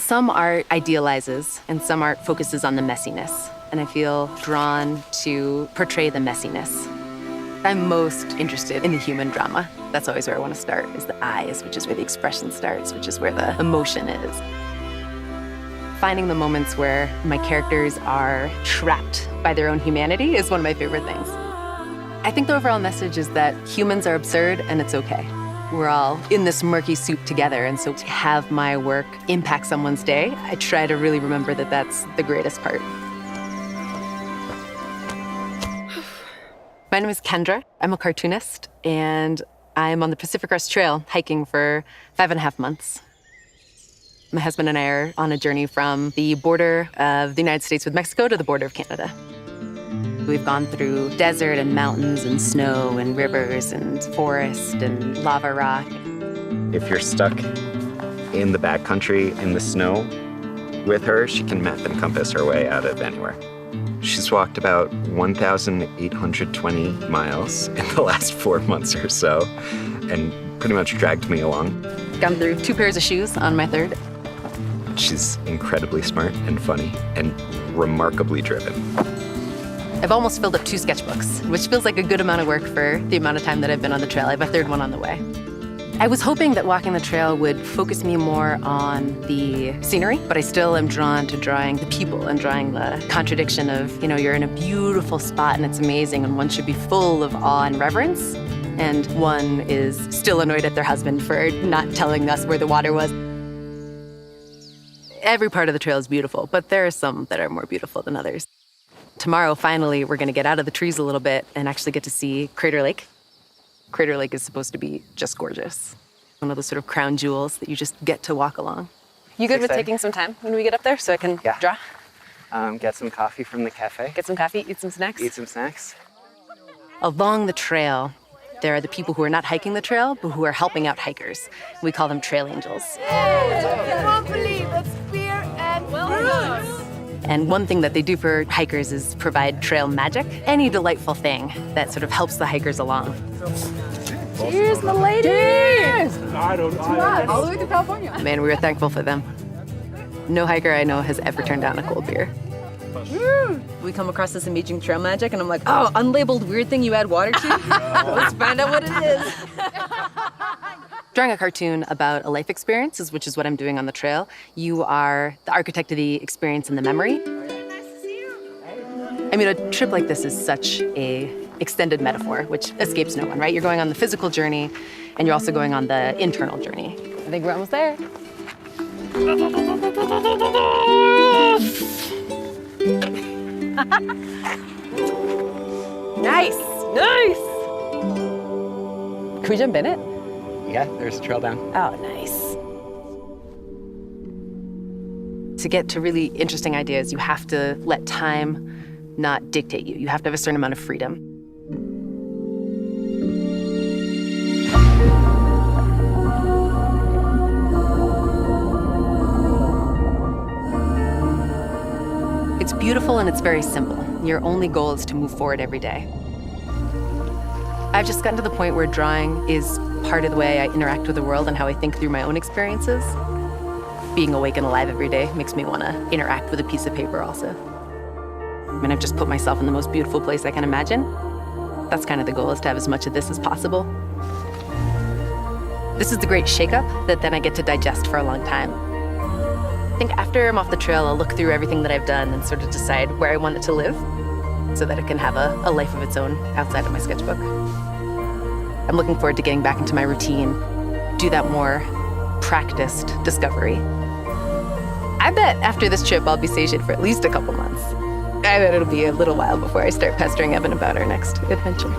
Some art idealizes and some art focuses on the messiness. And I feel drawn to portray the messiness. I'm most interested in the human drama. That's always where I want to start, is the eyes, which is where the expression starts, which is where the emotion is. Finding the moments where my characters are trapped by their own humanity is one of my favorite things. I think the overall message is that humans are absurd and it's okay. We're all in this murky soup together, and so to have my work impact someone's day, I try to really remember that that's the greatest part. My name is Kendra. I'm a cartoonist, and I'm on the Pacific Crest Trail hiking for 5.5 months. My husband and I are on a journey from the border of the United States with Mexico to the border of Canada. We've gone through desert and mountains and snow and rivers and forest and lava rock. If you're stuck in the backcountry in the snow with her, she can map and compass her way out of anywhere. She's walked about 1,820 miles in the last 4 months or so and pretty much dragged me along. Gone through 2 pairs of shoes on my 3rd. She's incredibly smart and funny and remarkably driven. I've almost filled up 2 sketchbooks, which feels like a good amount of work for the amount of time that I've been on the trail. I have a 3rd one on the way. I was hoping that walking the trail would focus me more on the scenery, but I still am drawn to drawing the people and drawing the contradiction of, you're in a beautiful spot and it's amazing and one should be full of awe and reverence, and one is still annoyed at their husband for not telling us where the water was. Every part of the trail is beautiful, but there are some that are more beautiful than others. Tomorrow, finally, we're gonna get out of the trees a little bit and actually get to see Crater Lake. Crater Lake is supposed to be just gorgeous. One of those sort of crown jewels that you just get to walk along. You good with taking some time when we get up there so I can draw? Get some coffee from the cafe. Get some coffee, eat some snacks? Eat some snacks. Along the trail, there are the people who are not hiking the trail, but who are helping out hikers. We call them trail angels. And one thing that they do for hikers is provide trail magic, any delightful thing that sort of helps the hikers along. Cheers, my lady! Cheers! All the way to California. Man, we were thankful for them. No hiker I know has ever turned down a cold beer. We come across this amazing trail magic, and I'm like, oh, unlabeled weird thing you add water to? Let's find out what it is. Drawing a cartoon about a life experience, which is what I'm doing on the trail, you are the architect of the experience and the memory. I mean, a trip like this is such a extended metaphor, which escapes no one, right? You're going on the physical journey, and you're also going on the internal journey. I think we're almost there. Nice, nice! Can we jump in it? Yeah, there's a trail down. Oh, nice. To get to really interesting ideas, you have to let time not dictate you. You have to have a certain amount of freedom. It's beautiful and it's very simple. Your only goal is to move forward every day. I've just gotten to the point where drawing is part of the way I interact with the world and how I think through my own experiences. Being awake and alive every day makes me want to interact with a piece of paper also. I mean, I've just put myself in the most beautiful place I can imagine. That's kind of the goal, is to have as much of this as possible. This is the great shakeup that then I get to digest for a long time. I think after I'm off the trail, I'll look through everything that I've done and sort of decide where I want it to live so that it can have a life of its own outside of my sketchbook. I'm looking forward to getting back into my routine, do that more practiced discovery. I bet after this trip, I'll be satiated for at least a couple months. I bet it'll be a little while before I start pestering Evan about our next adventure.